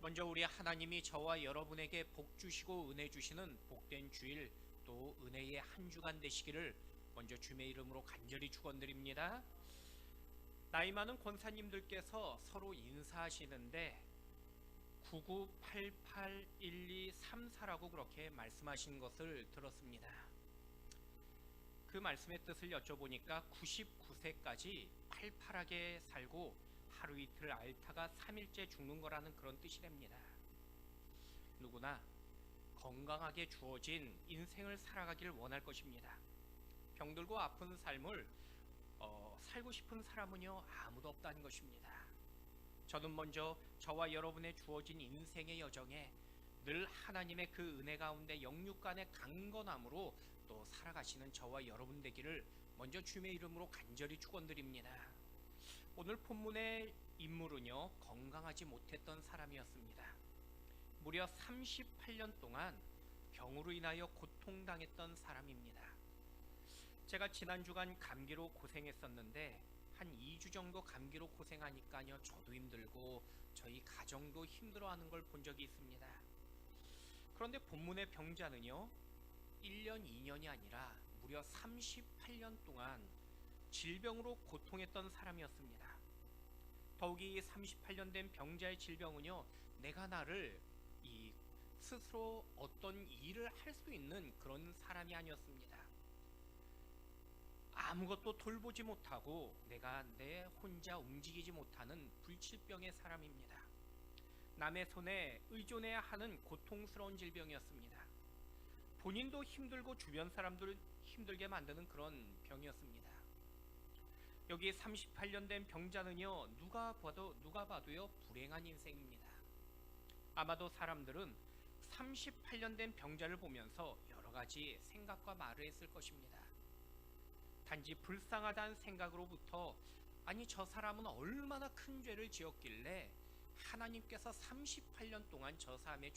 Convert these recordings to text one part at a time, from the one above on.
먼저 우리 하나님이 저와 여러분에게 복 주시고 은혜 주시는 복된 주일 또 은혜의 한 주간 되시기를 먼저 주님의 이름으로 간절히 축원드립니다. 나이 많은 권사님들께서 서로 인사하시는데 99881234라고 그렇게 말씀하신 것을 들었습니다. 그 말씀의 뜻을 여쭤보니까 99세까지 팔팔하게 살고 하루 이틀 앓다가 3일째 죽는 거라는 그런 뜻이랍니다. 누구나 건강하게 주어진 인생을 살아가길 원할 것입니다. 병들고 아픈 삶을 살고 싶은 사람은요 아무도 없다는 것입니다. 저는 먼저 저와 여러분의 주어진 인생의 여정에 늘 하나님의 그 은혜 가운데 영육간의 강건함으로 또 살아가시는 저와 여러분 되기를 먼저 주님의 이름으로 간절히 축원드립니다. 오늘 본문의 인물은요 건강하지 못했던 사람이었습니다. 무려 38년 동안 병으로 인하여 고통당했던 사람입니다. 제가 지난 주간 감기로 고생했었는데 한 2주 정도 감기로 고생하니까요 저도 힘들고 저희 가정도 힘들어하는 걸 본 적이 있습니다. 그런데 본문의 병자는요 1년 2년이 아니라 무려 38년 동안 질병으로 고통했던 사람이었습니다. 더욱이 38년 된 병자의 질병은요 내가 나를 스스로 어떤 일을 할 수 있는 그런 사람이 아니었습니다. 아무것도 돌보지 못하고 내가 내 혼자 움직이지 못하는 불치병의 사람입니다. 남의 손에 의존해야 하는 고통스러운 질병이었습니다. 본인도 힘들고 주변 사람들을 힘들게 만드는 그런 병이었습니다. 여기 38년 된 병자는요 누가 봐도요 불행한 인생입니다. 아마도 사람들은 38년 된 병자를 보면서 여러 가지 생각과 말을 했을 것입니다. 단지 불쌍하다는 생각으로부터 아니 저 사람은 얼마나 큰 죄를 지었길래 하나님께서 38년 동안 저 사람의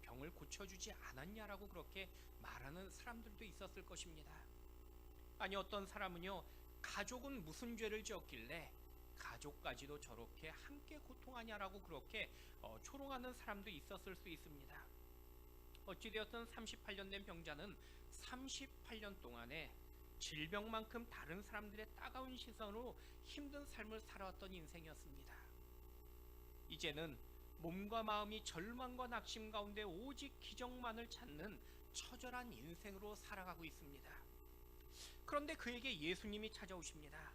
병을 고쳐주지 않았냐라고 그렇게 말하는 사람들도 있었을 것입니다. 아니 어떤 사람은요 가족은 무슨 죄를 지었길래 가족까지도 저렇게 함께 고통하냐라고 그렇게 조롱하는 사람도 있었을 수 있습니다. 어찌되었든 38년 된 병자는 38년 동안에 질병만큼 다른 사람들의 따가운 시선으로 힘든 삶을 살아왔던 인생이었습니다. 이제는 몸과 마음이 절망과 낙심 가운데 오직 기적만을 찾는 처절한 인생으로 살아가고 있습니다. 그런데 그에게 예수님이 찾아오십니다.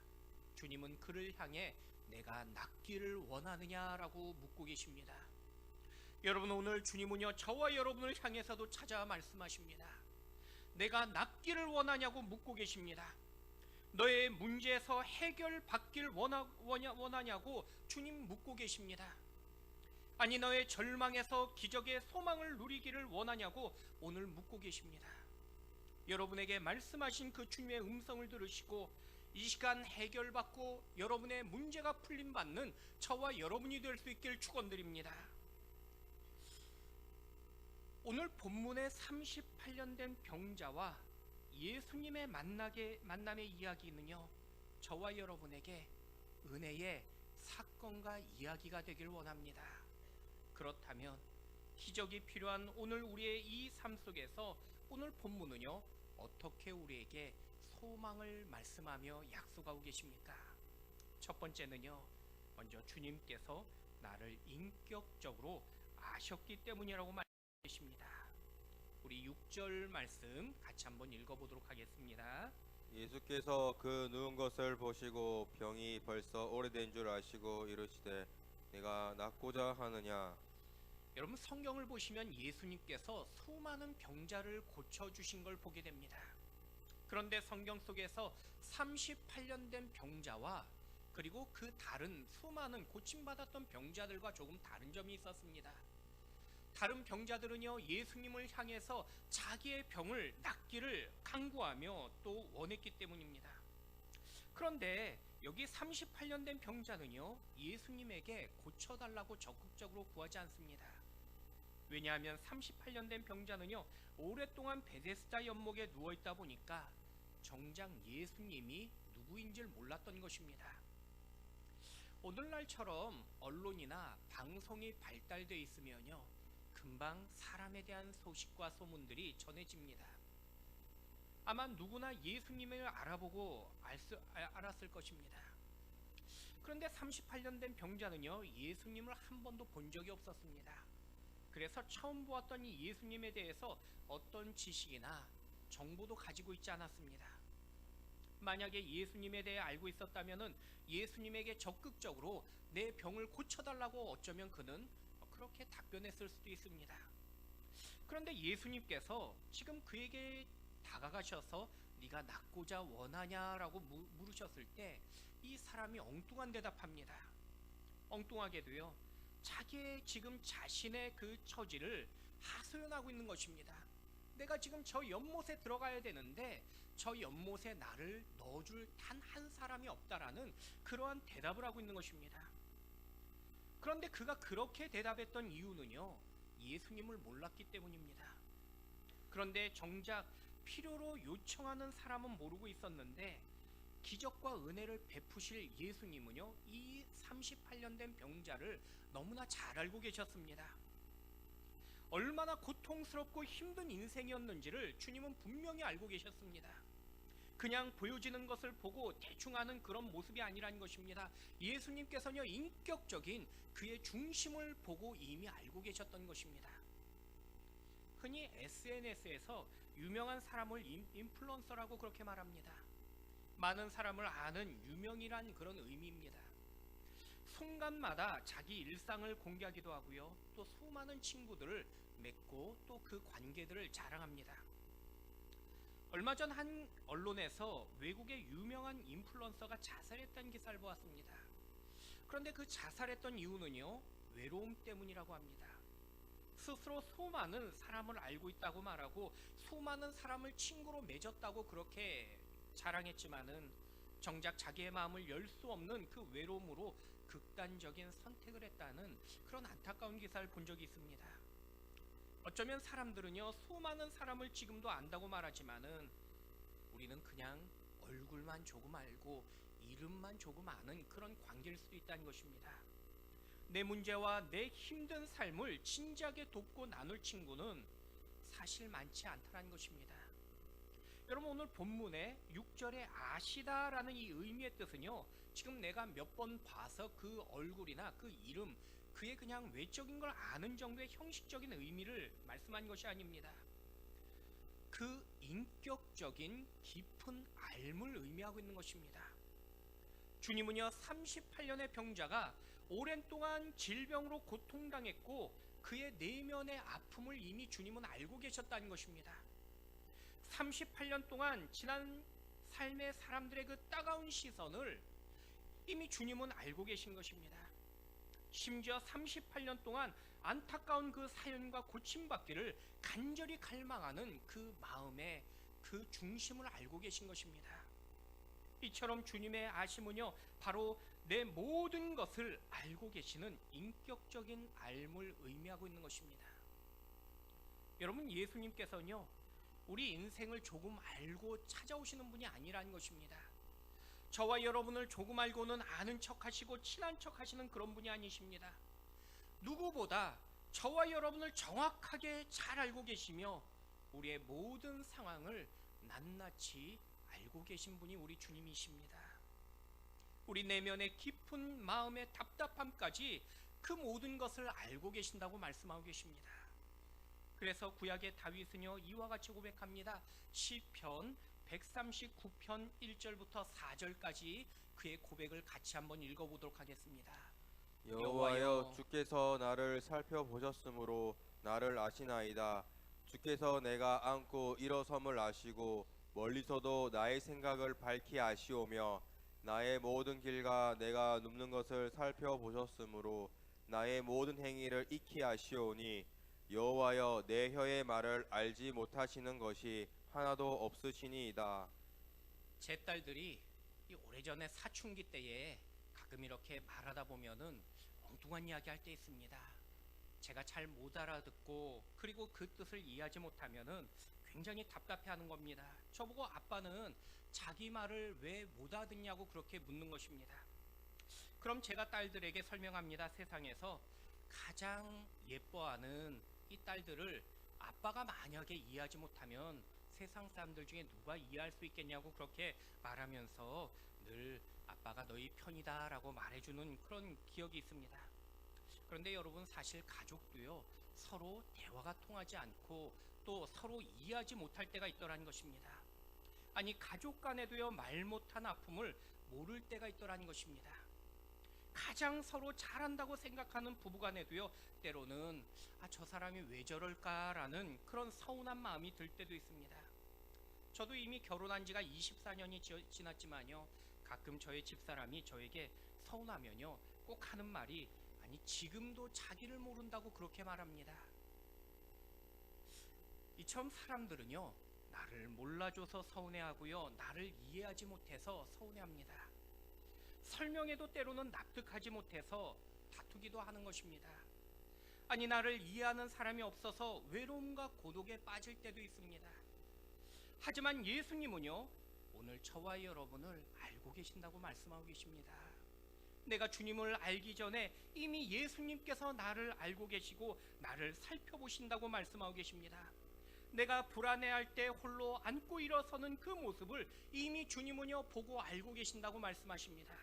주님은 그를 향해 내가 낫기를 원하느냐라고 묻고 계십니다. 여러분 오늘 주님은요 저와 여러분을 향해서도 찾아 말씀하십니다. 내가 낫기를 원하냐고 묻고 계십니다. 너의 문제에서 해결받길 원하냐고 주님 묻고 계십니다. 아니 너의 절망에서 기적의 소망을 누리기를 원하냐고 오늘 묻고 계십니다. 여러분에게 말씀하신 그 주님의 음성을 들으시고 이 시간 해결받고 여러분의 문제가 풀림받는 저와 여러분이 될 수 있길 축원드립니다. 오늘 본문의 38년 된 병자와 예수님의 만남의 이야기는요 저와 여러분에게 은혜의 사건과 이야기가 되길 원합니다. 그렇다면 기적이 필요한 오늘 우리의 이 삶 속에서 오늘 본문은요 어떻게 우리에게 소망을 말씀하며 약속하고 계십니까? 첫 번째는요 먼저 주님께서 나를 인격적으로 아셨기 때문이라고 말씀하십니다. 우리 6절 말씀 같이 한번 읽어보도록 하겠습니다. 예수께서 그 누운 것을 보시고 병이 벌써 오래된 줄 아시고 이르시되 내가 낫고자 하느냐. 여러분 성경을 보시면 예수님께서 수많은 병자를 고쳐주신 걸 보게 됩니다. 그런데 성경 속에서 38년 된 병자와 그리고 그 다른 수많은 고침받았던 병자들과 조금 다른 점이 있었습니다. 다른 병자들은요 예수님을 향해서 자기의 병을 낫기를 간구하며 또 원했기 때문입니다. 그런데 여기 38년 된 병자는요 예수님에게 고쳐달라고 적극적으로 구하지 않습니다. 왜냐하면 38년 된 병자는요 오랫동안 베데스다 연못에 누워있다 보니까 정작 예수님이 누구인지를 몰랐던 것입니다. 오늘날처럼 언론이나 방송이 발달돼 있으면요, 금방 사람에 대한 소식과 소문들이 전해집니다. 아마 누구나 예수님을 알아보고 알았을 것입니다. 그런데 38년 된 병자는요, 예수님을 한 번도 본 적이 없었습니다. 그래서 처음 보았던 이 예수님에 대해서 어떤 지식이나 정보도 가지고 있지 않았습니다. 만약에 예수님에 대해 알고 있었다면 예수님에게 적극적으로 내 병을 고쳐달라고 어쩌면 그는 그렇게 답변했을 수도 있습니다. 그런데 예수님께서 지금 그에게 다가가셔서 네가 낫고자 원하냐라고 물으셨을 때 이 사람이 엉뚱한 대답합니다. 엉뚱하게도요, 자기의 지금 자신의 그 처지를 하소연하고 있는 것입니다. 내가 지금 저 연못에 들어가야 되는데 저 연못에 나를 넣어줄 단 한 사람이 없다라는 그러한 대답을 하고 있는 것입니다. 그런데 그가 그렇게 대답했던 이유는요, 예수님을 몰랐기 때문입니다. 그런데 정작 필요로 요청하는 사람은 모르고 있었는데 기적과 은혜를 베푸실 예수님은요, 이 38년 된 병자를 너무나 잘 알고 계셨습니다. 얼마나 고통스럽고 힘든 인생이었는지를 주님은 분명히 알고 계셨습니다. 그냥 보여지는 것을 보고 대충 하는 그런 모습이 아니라는 것입니다. 예수님께서는요, 인격적인 그의 중심을 보고 이미 알고 계셨던 것입니다. 흔히 SNS에서 유명한 사람을 인플루언서라고 그렇게 말합니다. 많은 사람을 아는 유명이란 그런 의미입니다. 순간마다 자기 일상을 공개하기도 하고요, 또 수많은 친구들을 맺고 또 그 관계들을 자랑합니다. 얼마 전 한 언론에서 외국의 유명한 인플루언서가 자살했다는 기사를 보았습니다. 그런데 그 자살했던 이유는요, 외로움 때문이라고 합니다. 스스로 수많은 사람을 알고 있다고 말하고 수많은 사람을 친구로 맺었다고 그렇게 자랑했지만은 정작 자기의 마음을 열 수 없는 그 외로움으로 극단적인 선택을 했다는 그런 안타까운 기사를 본 적이 있습니다. 어쩌면 사람들은요, 수많은 사람을 지금도 안다고 말하지만은 우리는 그냥 얼굴만 조금 알고 이름만 조금 아는 그런 관계일 수도 있다는 것입니다. 내 문제와 내 힘든 삶을 진지하게 돕고 나눌 친구는 사실 많지 않다는 것입니다. 여러분, 오늘 본문의 6절에 아시다라는 이 의미의 뜻은요, 지금 내가 몇 번 봐서 그 얼굴이나 그 이름, 그의 그냥 외적인 걸 아는 정도의 형식적인 의미를 말씀한 것이 아닙니다. 그 인격적인 깊은 알을 의미하고 있는 것입니다. 주님은요, 38년의 병자가 오랜 동안 질병으로 고통당했고 그의 내면의 아픔을 이미 주님은 알고 계셨다는 것입니다. 38년 동안 지난 삶의 사람들의 그 따가운 시선을 이미 주님은 알고 계신 것입니다. 심지어 38년 동안 안타까운 그 사연과 고침받기를 간절히 갈망하는 그 마음의 그 중심을 알고 계신 것입니다. 이처럼 주님의 아심은요, 바로 내 모든 것을 알고 계시는 인격적인 알을 의미하고 있는 것입니다. 여러분, 예수님께서는요, 우리 인생을 조금 알고 찾아오시는 분이 아니라는 것입니다. 저와 여러분을 조금 알고는 아는 척하시고 친한 척하시는 그런 분이 아니십니다. 누구보다 저와 여러분을 정확하게 잘 알고 계시며 우리의 모든 상황을 낱낱이 알고 계신 분이 우리 주님이십니다. 우리 내면의 깊은 마음의 답답함까지 그 모든 것을 알고 계신다고 말씀하고 계십니다. 그래서 구약의 다윗은요, 이와 같이 고백합니다. 시편 139편 1절부터 4절까지 그의 고백을 같이 한번 읽어보도록 하겠습니다. 여호와여, 주께서 나를 살펴보셨으므로 나를 아시나이다. 주께서 내가 앉고 일어섬을 아시고 멀리서도 나의 생각을 밝히 아시오며 나의 모든 길과 내가 눕는 것을 살펴보셨으므로 나의 모든 행위를 익히 아시오니 여호와여, 내 혀의 말을 알지 못하시는 것이 하나도 없으시니이다. 제 딸들이 이 오래전에 사춘기 때에 가끔 이렇게 말하다 보면은 엉뚱한 이야기 할 때 있습니다. 제가 잘 못 알아듣고 그리고 그 뜻을 이해하지 못하면은 굉장히 답답해하는 겁니다. 저보고 아빠는 자기 말을 왜 못 알아듣냐고 그렇게 묻는 것입니다. 그럼 제가 딸들에게 설명합니다. 세상에서 가장 예뻐하는 이 딸들을 아빠가 만약에 이해하지 못하면 세상 사람들 중에 누가 이해할 수 있겠냐고 그렇게 말하면서 늘 아빠가 너희 편이다 라고 말해주는 그런 기억이 있습니다. 그런데 여러분, 사실 가족도요, 서로 대화가 통하지 않고 또 서로 이해하지 못할 때가 있더라는 것입니다. 아니, 가족 간에도요, 말 못한 아픔을 모를 때가 있더라는 것입니다. 가장 서로 잘한다고 생각하는 부부간에도요, 때로는 저 사람이 왜 저럴까라는 그런 서운한 마음이 들 때도 있습니다. 저도 이미 결혼한 지가 24년이 지났지만요, 가끔 저의 집사람이 저에게 서운하면요, 꼭 하는 말이, 아니 지금도 자기를 모른다고 그렇게 말합니다. 이처럼 사람들은요, 나를 몰라줘서 서운해하고요, 나를 이해하지 못해서 서운해합니다. 설명해도 때로는 납득하지 못해서 다투기도 하는 것입니다. 아니, 나를 이해하는 사람이 없어서 외로움과 고독에 빠질 때도 있습니다. 하지만 예수님은요, 오늘 저와 여러분을 알고 계신다고 말씀하고 계십니다. 내가 주님을 알기 전에 이미 예수님께서 나를 알고 계시고 나를 살펴보신다고 말씀하고 계십니다. 내가 불안해할 때 홀로 안고 일어서는 그 모습을 이미 주님은요, 보고 알고 계신다고 말씀하십니다.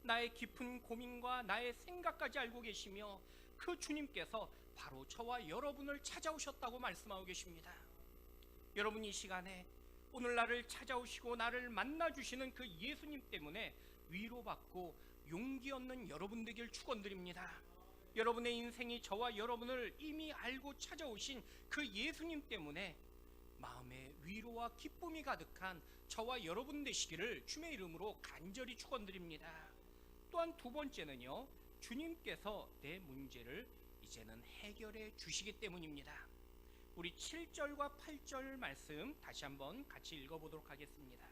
나의 깊은 고민과 나의 생각까지 알고 계시며 그 주님께서 바로 저와 여러분을 찾아오셨다고 말씀하고 계십니다. 여러분, 이 시간에 오늘 나를 찾아오시고 나를 만나주시는 그 예수님 때문에 위로받고 용기 얻는 여러분 되길 축원드립니다. 여러분의 인생이 저와 여러분을 이미 알고 찾아오신 그 예수님 때문에 마음에 위로와 기쁨이 가득한 저와 여러분 되시기를 주의 이름으로 간절히 축원드립니다. 또한 두 번째는요, 주님께서 내 문제를 이제는 해결해 주시기 때문입니다. 우리 7절과 8절 말씀 다시 한번 같이 읽어보도록 하겠습니다.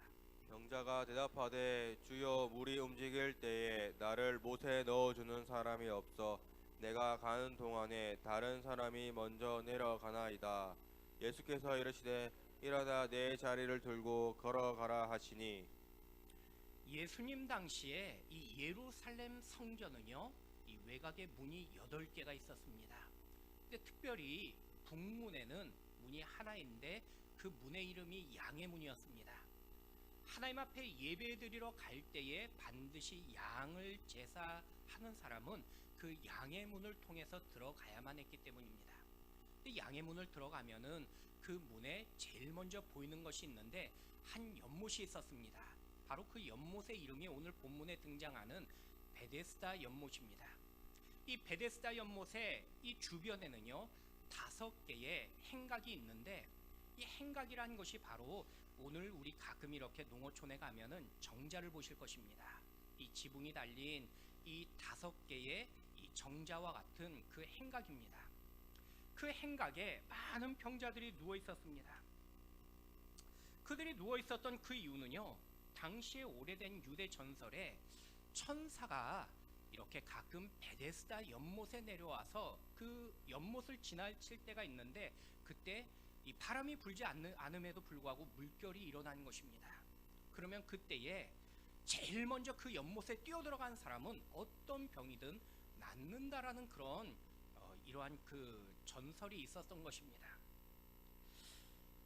병자가 대답하되 주여 물이 움직일 때에 나를 못에 넣어주는 사람이 없어 내가 가는 동안에 다른 사람이 먼저 내려가나이다. 예수께서 이르시되 일어나 내 자리를 들고 걸어가라 하시니, 예수님 당시에 이 예루살렘 성전은요, 이 외곽에 문이 8개가 있었습니다. 근데 특별히 북문에는 문이 하나인데 그 문의 이름이 양의 문이었습니다. 하나님 앞에 예배드리러 갈 때에 반드시 양을 제사하는 사람은 그 양의 문을 통해서 들어가야만 했기 때문입니다. 근데 양의 문을 들어가면은 그 문에 제일 먼저 보이는 것이 있는데 한 연못이 있었습니다. 바로 그 연못의 이름이 오늘 본문에 등장하는 베데스다 연못입니다. 이 베데스다 연못의 이 주변에는요, 5개의 행각이 있는데 이 행각이라는 것이 바로 오늘 우리 가끔 이렇게 농어촌에 가면은 정자를 보실 것입니다. 이 지붕이 달린 이 5개의 이 정자와 같은 그 행각입니다. 그 행각에 많은 병자들이 누워 있었습니다. 그들이 누워 있었던 그 이유는요, 당시의 오래된 유대 전설에 천사가 이렇게 가끔 베데스다 연못에 내려와서 그 연못을 지나칠 때가 있는데 그때 이 바람이 불지 않음에도 불구하고 물결이 일어나는 것입니다. 그러면 그때에 제일 먼저 그 연못에 뛰어들어간 사람은 어떤 병이든 낫는다라는 그런 이러한 그 전설이 있었던 것입니다.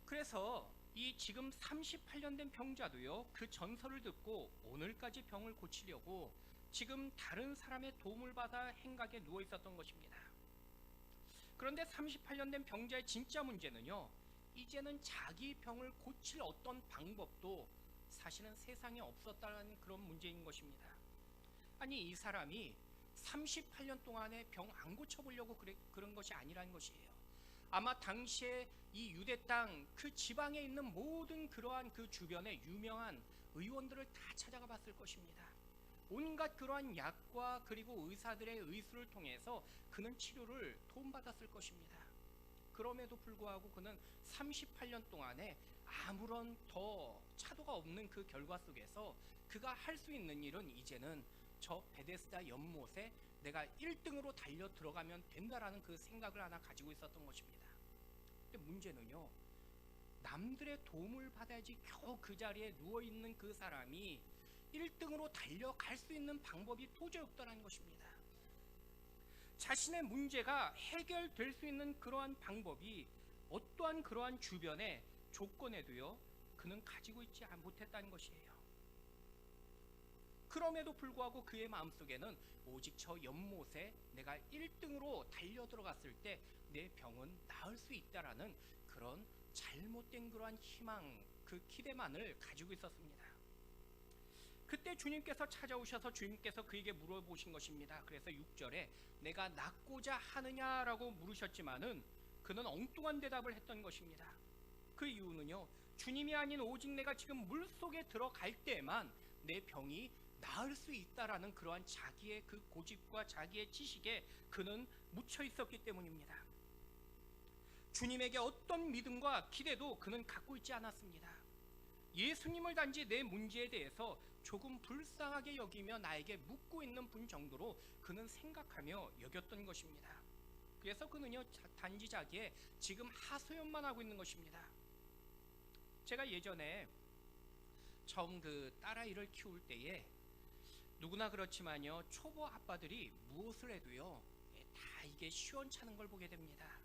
그래서 이 지금 38년 된 병자도요, 그 전설을 듣고 오늘까지 병을 고치려고 지금 다른 사람의 도움을 받아 행각에 누워 있었던 것입니다. 그런데 38년 된 병자의 진짜 문제는요, 이제는 자기 병을 고칠 어떤 방법도 사실은 세상에 없었다는 그런 문제인 것입니다. 아니, 이 사람이 38년 동안에 병 안 고쳐보려고 그런 것이 아니라는 것이에요. 아마 당시에 이 유대 땅 그 지방에 있는 모든 그러한 그 주변의 유명한 의원들을 다 찾아가 봤을 것입니다. 온갖 그러한 약과 그리고 의사들의 의술을 통해서 그는 치료를 도움받았을 것입니다. 그럼에도 불구하고 그는 38년 동안에 아무런 더 차도가 없는 그 결과 속에서 그가 할 수 있는 일은 이제는 저 베데스다 연못에 내가 1등으로 달려 들어가면 된다라는 그 생각을 하나 가지고 있었던 것입니다. 근데 문제는요, 남들의 도움을 받아야지 겨우 그 자리에 누워있는 그 사람이 1등으로 달려갈 수 있는 방법이 도저히 없다는 것입니다. 자신의 문제가 해결될 수 있는 그러한 방법이 어떠한 그러한 주변의 조건에도요, 그는 가지고 있지 못했다는 것이에요. 그럼에도 불구하고 그의 마음속에는 오직 저 연못에 내가 1등으로 달려들어갔을 때 내 병은 나을 수 있다라는 그런 잘못된 그러한 희망, 그 기대만을 가지고 있었습니다. 그때 주님께서 찾아오셔서 주님께서 그에게 물어보신 것입니다. 그래서 6절에 내가 낫고자 하느냐라고 물으셨지만은 그는 엉뚱한 대답을 했던 것입니다. 그 이유는요, 주님이 아닌 오직 내가 지금 물속에 들어갈 때만 내 병이 나을 수 있다라는 그러한 자기의 그 고집과 자기의 지식에 그는 묻혀 있었기 때문입니다. 주님에게 어떤 믿음과 기대도 그는 갖고 있지 않았습니다. 예수님을 단지 내 문제에 대해서 조금 불쌍하게 여기며 나에게 묻고 있는 분 정도로 그는 생각하며 여겼던 것입니다. 그래서 그는요, 단지 자기의 지금 하소연만 하고 있는 것입니다. 제가 예전에 처음 그 딸아이를 키울 때에 누구나 그렇지만요, 초보 아빠들이 무엇을 해도요, 다 이게 시원찮은 걸 보게 됩니다.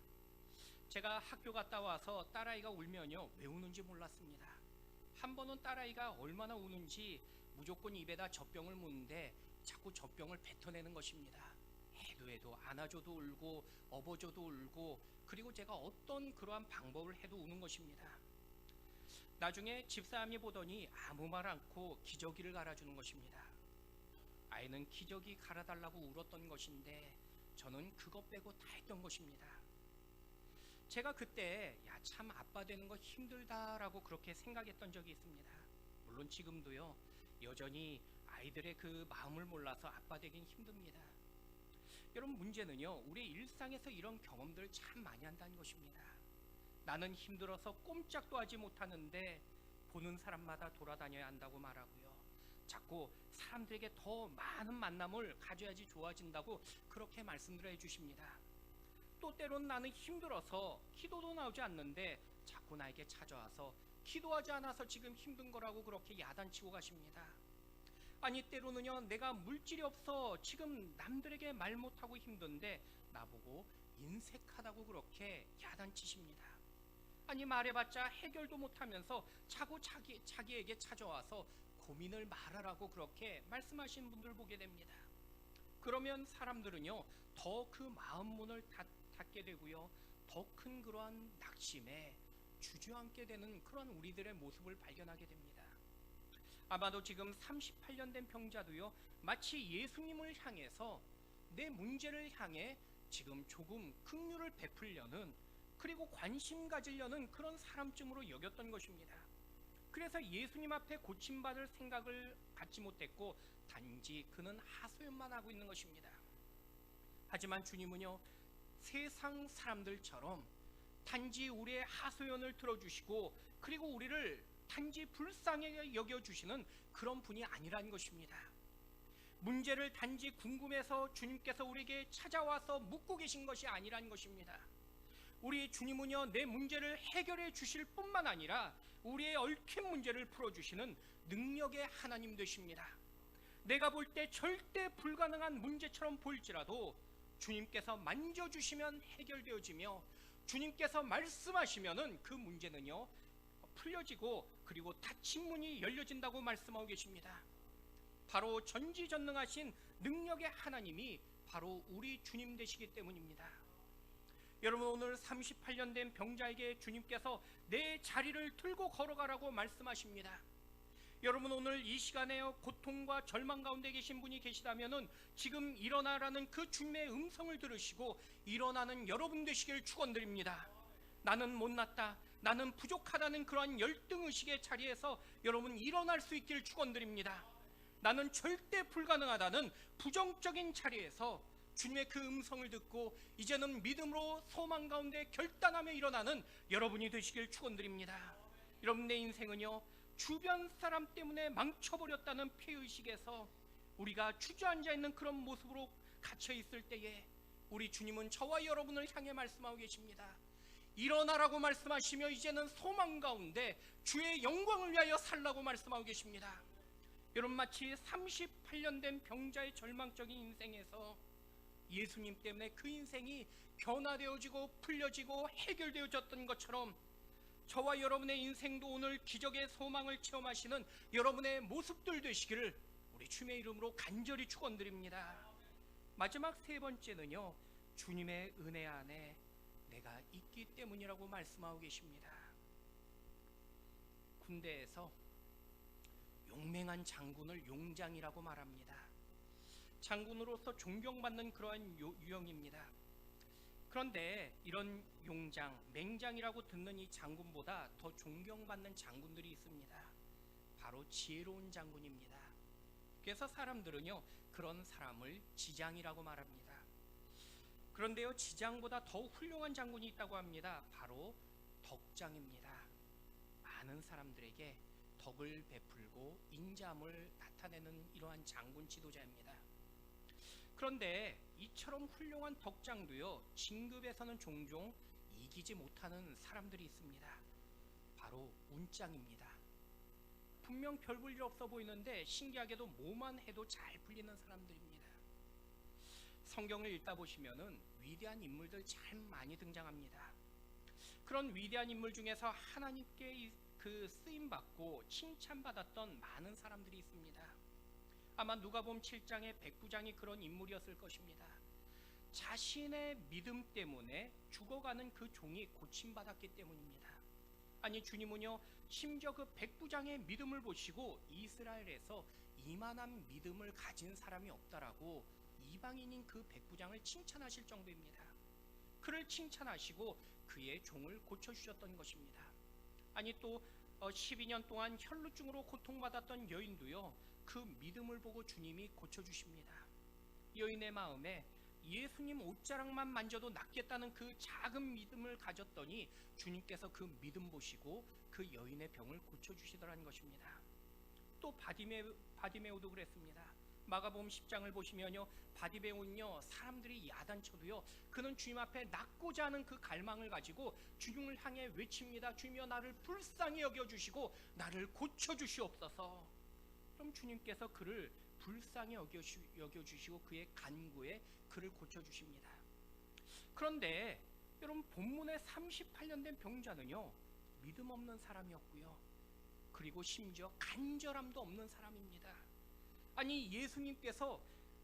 제가 학교 갔다 와서 딸아이가 울면요, 왜 우는지 몰랐습니다. 한 번은 딸아이가 얼마나 우는지 무조건 입에다 젖병을 묻는데 자꾸 젖병을 뱉어내는 것입니다. 해도 안아줘도 울고 업어줘도 울고, 그리고 제가 어떤 그러한 방법을 해도 우는 것입니다. 나중에 집사람이 보더니 아무 말 않고 기저귀를 갈아주는 것입니다. 아이는 기저귀 갈아달라고 울었던 것인데 저는 그것 빼고 다 했던 것입니다. 제가 그때 참 아빠 되는 거 힘들다라고 그렇게 생각했던 적이 있습니다. 물론 지금도요, 여전히 아이들의 그 마음을 몰라서 아빠 되긴 힘듭니다. 여러분, 문제는요, 우리 일상에서 이런 경험들 참 많이 한다는 것입니다. 나는 힘들어서 꼼짝도 하지 못하는데 보는 사람마다 돌아다녀야 한다고 말하고요, 자꾸 사람들에게 더 많은 만남을 가져야지 좋아진다고 그렇게 말씀들을 해주십니다. 또 때론 나는 힘들어서 기도도 나오지 않는데 자꾸 나에게 찾아와서 기도하지 않아서 지금 힘든 거라고 그렇게 야단치고 가십니다. 아니, 때로는요, 내가 물질이 없어 지금 남들에게 말 못하고 힘든데 나보고 인색하다고 그렇게 야단치십니다. 아니, 말해봤자 해결도 못하면서 자꾸 자기에게 찾아와서 고민을 말하라고 그렇게 말씀하시는 분들 보게 됩니다. 그러면 사람들은요, 더 그 마음 문을 닫게 되고요, 더 큰 그러한 낙심에 주저앉게 되는 그런 우리들의 모습을 발견하게 됩니다. 아마도 지금 38년 된 병자도요, 마치 예수님을 향해서 내 문제를 향해 지금 조금 긍휼을 베풀려는, 그리고 관심 가지려는 그런 사람쯤으로 여겼던 것입니다. 그래서 예수님 앞에 고침받을 생각을 갖지 못했고 단지 그는 하소연만 하고 있는 것입니다. 하지만 주님은요, 세상 사람들처럼 단지 우리의 하소연을 들어주시고 그리고 우리를 단지 불쌍하게 여겨주시는 그런 분이 아니라는 것입니다. 문제를 단지 궁금해서 주님께서 우리에게 찾아와서 묻고 계신 것이 아니라는 것입니다. 우리 주님은요, 내 문제를 해결해 주실 뿐만 아니라 우리의 얽힌 문제를 풀어주시는 능력의 하나님 되십니다. 내가 볼 때 절대 불가능한 문제처럼 보일지라도 주님께서 만져주시면 해결되어지며 주님께서 말씀하시면은 그 문제는요, 풀려지고 그리고 닫힌 문이 열려진다고 말씀하고 계십니다. 바로 전지전능하신 능력의 하나님이 바로 우리 주님 되시기 때문입니다. 여러분, 오늘 38년 된 병자에게 주님께서 내 자리를 들고 걸어가라고 말씀하십니다. 여러분, 오늘 이 시간에 고통과 절망 가운데 계신 분이 계시다면은 지금 일어나라는 그 주님의 음성을 들으시고 일어나는 여러분 되시길 축원드립니다. 나는 못났다, 나는 부족하다는 그러한 열등의식의 자리에서 여러분 일어날 수 있길 축원드립니다. 나는 절대 불가능하다는 부정적인 자리에서 주님의 그 음성을 듣고 이제는 믿음으로 소망 가운데 결단하며 일어나는 여러분이 되시길 축원드립니다. 여러분, 내 인생은요, 주변 사람 때문에 망쳐버렸다는 피의식에서 우리가 주저앉아 있는 그런 모습으로 갇혀 있을 때에 우리 주님은 저와 여러분을 향해 말씀하고 계십니다. 일어나라고 말씀하시며 이제는 소망 가운데 주의 영광을 위하여 살라고 말씀하고 계십니다. 여러분, 마치 38년 된 병자의 절망적인 인생에서 예수님 때문에 그 인생이 변화되어지고 풀려지고 해결되어졌던 것처럼 저와 여러분의 인생도 오늘 기적의 소망을 체험하시는 여러분의 모습들 되시기를 우리 주님의 이름으로 간절히 축원드립니다. 마지막 세 번째는요, 주님의 은혜 안에 내가 있기 때문이라고 말씀하고 계십니다. 군대에서 용맹한 장군을 용장이라고 말합니다. 장군으로서 존경받는 그러한 유형입니다. 그런데 이런 용장, 맹장이라고 듣는 이 장군보다 더 존경받는 장군들이 있습니다. 바로 지혜로운 장군입니다. 그래서 사람들은요, 그런 사람을 지장이라고 말합니다. 그런데요, 지장보다 더 훌륭한 장군이 있다고 합니다. 바로 덕장입니다. 많은 사람들에게 덕을 베풀고 인자함을 나타내는 이러한 장군 지도자입니다. 그런데 이처럼 훌륭한 덕장도요, 진급에서는 종종 이기지 못하는 사람들이 있습니다. 바로 운장입니다. 분명 별 볼 일 없어 보이는데 신기하게도 뭐만 해도 잘 풀리는 사람들입니다. 성경을 읽다 보시면은 위대한 인물들 참 많이 등장합니다. 그런 위대한 인물 중에서 하나님께 그 쓰임받고 칭찬받았던 많은 사람들이 있습니다. 아마 누가복음 7장의 백부장이 그런 인물이었을 것입니다. 자신의 믿음 때문에 죽어가는 그 종이 고침받았기 때문입니다. 아니, 주님은요, 심지어 그 백부장의 믿음을 보시고 이스라엘에서 이만한 믿음을 가진 사람이 없다라고 이방인인 그 백부장을 칭찬하실 정도입니다. 그를 칭찬하시고 그의 종을 고쳐주셨던 것입니다. 아니, 또 12년 동안 혈루증으로 고통받았던 여인도요, 그 믿음을 보고 주님이 고쳐주십니다. 여인의 마음에 예수님 옷자락만 만져도 낫겠다는 그 작은 믿음을 가졌더니 주님께서 그 믿음 보시고 그 여인의 병을 고쳐주시더라는 것입니다. 또 바디메오도 그랬습니다. 마가복음 10장을 보시면요, 바디메오는요, 사람들이 야단쳐도요, 그는 주님 앞에 낫고자 하는 그 갈망을 가지고 주님을 향해 외칩니다. 주님이여, 나를 불쌍히 여겨주시고 나를 고쳐주시옵소서. 그럼 주님께서 그를 불쌍히 여겨주시고 그의 간구에 그를 고쳐주십니다. 그런데 여러분, 본문의 38년 된 병자는요, 믿음 없는 사람이었고요, 그리고 심지어 간절함도 없는 사람입니다. 아니, 예수님께서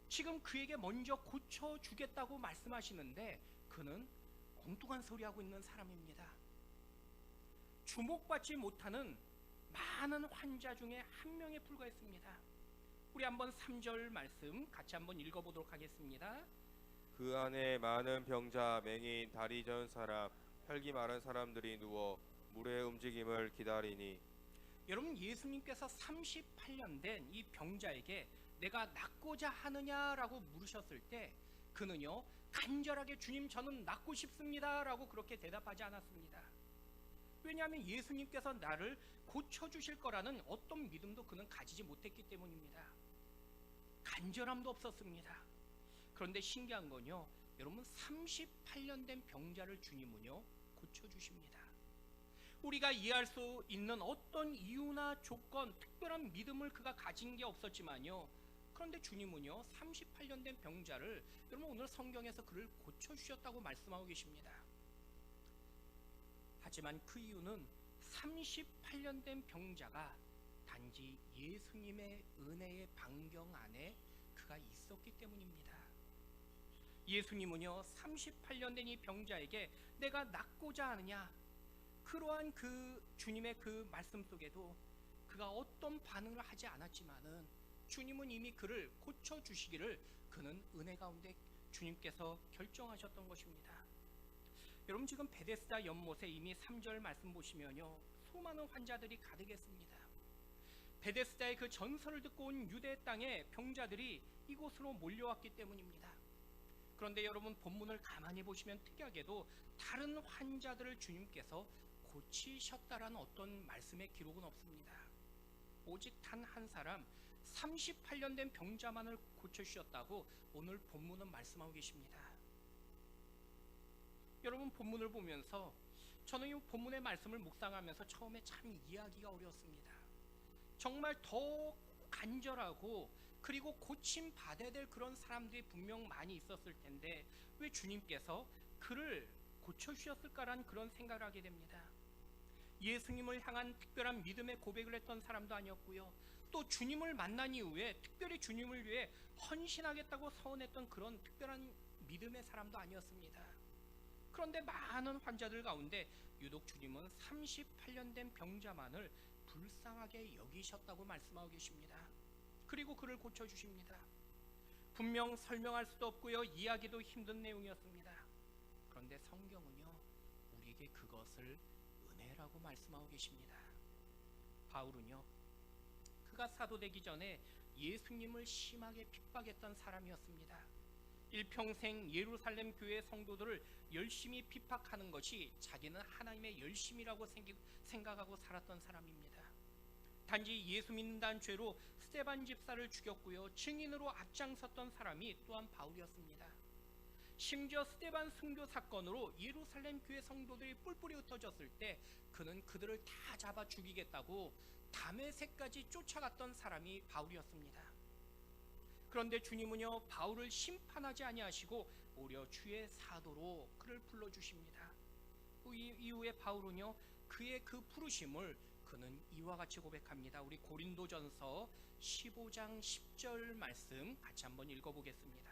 지금 그에게 먼저 고쳐주겠다고 말씀하시는데 그는 엉뚱한 소리하고 있는 사람입니다. 주목받지 못하는 많은 환자 중에 한 명에 불과했습니다. 우리 한번 3절 말씀 같이 한번 읽어보도록 하겠습니다. 그 안에 많은 병자, 맹인, 다리 저은 사람, 혈기 마른 사람들이 누워 물의 움직임을 기다리니. 여러분, 예수님께서 38년 된 이 병자에게 내가 낫고자 하느냐라고 물으셨을 때 그는요, 간절하게 주님, 저는 낫고 싶습니다 라고 그렇게 대답하지 않았습니다. 왜냐하면 예수님께서 나를 고쳐주실 거라는 어떤 믿음도 그는 가지지 못했기 때문입니다. 간절함도 없었습니다. 그런데 신기한 건요, 여러분, 38년 된 병자를 주님은요, 고쳐주십니다. 우리가 이해할 수 있는 어떤 이유나 조건, 특별한 믿음을 그가 가진 게 없었지만요, 그런데 주님은요, 38년 된 병자를, 여러분, 오늘 성경에서 그를 고쳐주셨다고 말씀하고 계십니다. 하지만 그 이유는 38년 된 병자가 단지 예수님의 은혜의 반경 안에 그가 있었기 때문입니다. 예수님은요, 38년 된 이 병자에게 내가 낫고자 하느냐, 그러한 그 주님의 그 말씀 속에도 그가 어떤 반응을 하지 않았지만은 주님은 이미 그를 고쳐주시기를 그는 은혜 가운데 주님께서 결정하셨던 것입니다. 여러분, 지금 베데스다 연못에 이미 3절 말씀 보시면요, 수많은 환자들이 가득했습니다. 베데스다의 그 전설을 듣고 온 유대 땅의 병자들이 이곳으로 몰려왔기 때문입니다. 그런데 여러분, 본문을 가만히 보시면 특이하게도 다른 환자들을 주님께서 고치셨다라는 어떤 말씀의 기록은 없습니다. 오직 단 한 사람, 38년 된 병자만을 고쳐주셨다고 오늘 본문은 말씀하고 계십니다. 여러분, 본문을 보면서 저는 이 본문의 말씀을 묵상하면서 처음에 참 이해하기가 어려웠습니다. 정말 더 간절하고 그리고 고침 받아야 될 그런 사람들이 분명 많이 있었을 텐데 왜 주님께서 그를 고쳐주셨을까라는 그런 생각을 하게 됩니다. 예수님을 향한 특별한 믿음의 고백을 했던 사람도 아니었고요. 또 주님을 만난 이후에 특별히 주님을 위해 헌신하겠다고 서원했던 그런 특별한 믿음의 사람도 아니었습니다. 그런데 많은 환자들 가운데 유독 주님은 38년 된 병자만을 불쌍하게 여기셨다고 말씀하고 계십니다. 그리고 그를 고쳐주십니다. 분명 설명할 수도 없고요, 이야기도 힘든 내용이었습니다. 그런데 성경은요, 우리에게 그것을 은혜라고 말씀하고 계십니다. 바울은요, 그가 사도 되기 전에 예수님을 심하게 핍박했던 사람이었습니다. 일평생 예루살렘 교회 성도들을 열심히 핍박하는 것이 자기는 하나님의 열심이라고 생각하고 살았던 사람입니다. 단지 예수 믿는다는 죄로 스데반 집사를 죽였고요, 증인으로 앞장섰던 사람이 또한 바울이었습니다. 심지어 스데반 순교 사건으로 예루살렘 교회 성도들이 뿔뿔이 흩어졌을 때 그는 그들을 다 잡아 죽이겠다고 다메섹까지 쫓아갔던 사람이 바울이었습니다. 그런데 주님은요, 바울을 심판하지 아니하시고 오히려 주의 사도로 그를 불러주십니다. 이후에 바울은요, 그의 그 부르심을 그는 이와 같이 고백합니다. 우리 고린도전서 15장 10절 말씀 같이 한번 읽어보겠습니다.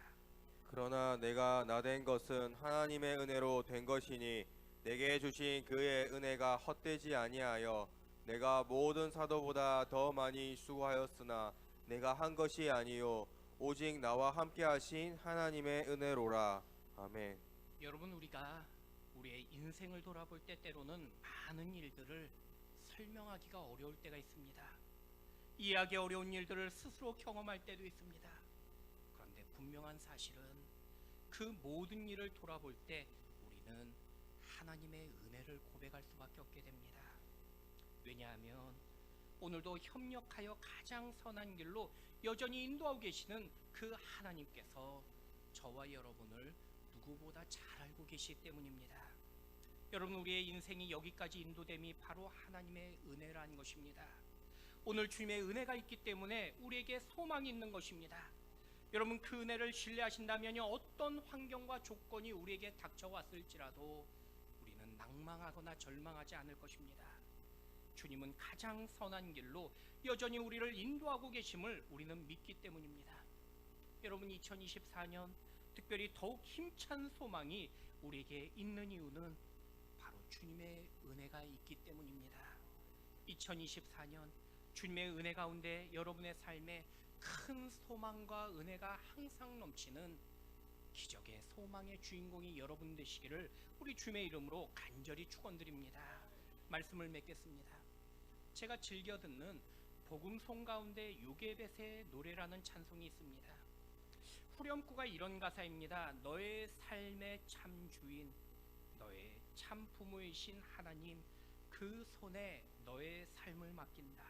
그러나 내가 나된 것은 하나님의 은혜로 된 것이니 내게 주신 그의 은혜가 헛되지 아니하여 내가 모든 사도보다 더 많이 수고하였으나 내가 한 것이 아니요 오직 나와 함께 하신 하나님의 은혜로라. 아멘. 여러분, 우리가 우리의 인생을 돌아볼 때 때로는 많은 일들을 설명하기가 어려울 때가 있습니다. 이해하기 어려운 일들을 스스로 경험할 때도 있습니다. 그런데 분명한 사실은 그 모든 일을 돌아볼 때 우리는 하나님의 은혜를 고백할 수밖에 없게 됩니다. 왜냐하면 오늘도 협력하여 가장 선한 길로 여전히 인도하고 계시는 그 하나님께서 저와 여러분을 누구보다 잘 알고 계시기 때문입니다. 여러분, 우리의 인생이 여기까지 인도됨이 바로 하나님의 은혜라는 것입니다. 오늘 주님의 은혜가 있기 때문에 우리에게 소망이 있는 것입니다. 여러분, 그 은혜를 신뢰하신다면 어떤 환경과 조건이 우리에게 닥쳐왔을지라도 우리는 낭망하거나 절망하지 않을 것입니다. 주님은 가장 선한 길로 여전히 우리를 인도하고 계심을 우리는 믿기 때문입니다. 여러분, 2024년 특별히 더욱 힘찬 소망이 우리에게 있는 이유는 바로 주님의 은혜가 있기 때문입니다. 2024년 주님의 은혜 가운데 여러분의 삶에 큰 소망과 은혜가 항상 넘치는 기적의 소망의 주인공이 여러분 되시기를 우리 주님의 이름으로 간절히 축원드립니다. 말씀을 맺겠습니다. 제가 즐겨 듣는 복음송 가운데 요게벳의 노래라는 찬송이 있습니다. 후렴구가 이런 가사입니다. 너의 삶의 참 주인, 너의 참 부모이신 하나님, 그 손에 너의 삶을 맡긴다.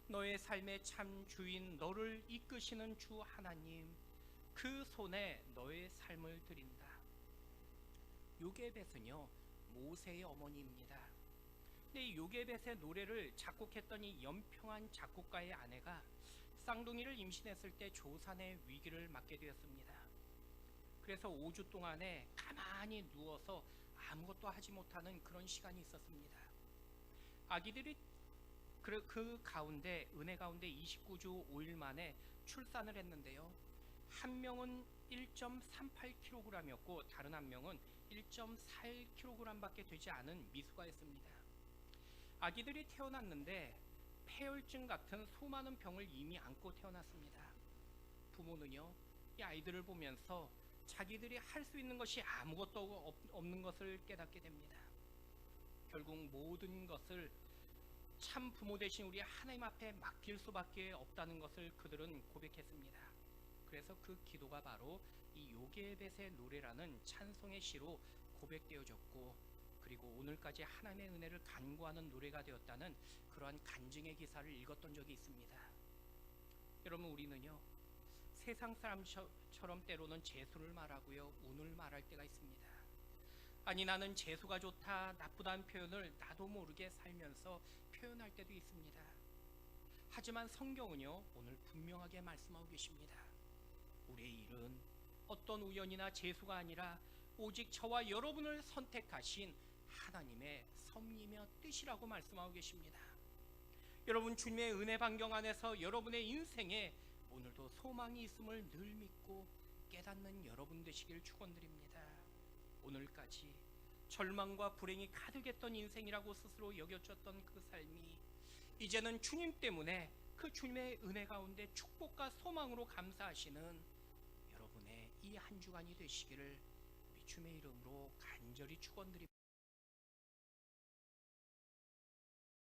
너의 삶의 참 주인, 너를 이끄시는 주 하나님, 그 손에 너의 삶을 드린다. 요게벳은요, 모세의 어머니입니다. 근데 이 요게벳의 노래를 작곡했던 이 연평한 작곡가의 아내가 쌍둥이를 임신했을 때 조산의 위기를 맞게 되었습니다. 그래서 5주 동안에 가만히 누워서 아무것도 하지 못하는 그런 시간이 있었습니다. 아기들이 그 가운데 은혜 가운데 29주 5일 만에 출산을 했는데요. 한 명은 1.38kg이었고 다른 한 명은 1.41kg밖에 되지 않은 미숙아였습니다. 아기들이 태어났는데 폐혈증 같은 수많은 병을 이미 안고 태어났습니다. 부모는요, 이 아이들을 보면서 자기들이 할 수 있는 것이 아무것도 없는 것을 깨닫게 됩니다. 결국 모든 것을 참 부모 되신 우리 하나님 앞에 맡길 수밖에 없다는 것을 그들은 고백했습니다. 그래서 그 기도가 바로 이 요게벳의 노래라는 찬송의 시로 고백되어졌고, 그리고 오늘까지 하나님의 은혜를 간구하는 노래가 되었다는 그러한 간증의 기사를 읽었던 적이 있습니다. 여러분, 우리는요, 세상 사람처럼 때로는 재수를 말하고요, 운을 말할 때가 있습니다. 아니, 나는 재수가 좋다, 나쁘다는 표현을 나도 모르게 살면서 표현할 때도 있습니다. 하지만 성경은요, 오늘 분명하게 말씀하고 계십니다. 우리의 일은 어떤 우연이나 재수가 아니라 오직 저와 여러분을 선택하신 하나님의 섭리며 뜻이라고 말씀하고 계십니다. 여러분, 주님의 은혜 반경 안에서 여러분의 인생에 오늘도 소망이 있음을 늘 믿고 깨닫는 여러분 되시길 축원드립니다. 오늘까지 절망과 불행이 가득했던 인생이라고 스스로 여겨졌던 그 삶이 이제는 주님 때문에 그 주님의 은혜 가운데 축복과 소망으로 감사하시는 여러분의 이 한 주간이 되시기를 우리 주님의 이름으로 간절히 축원드립니다.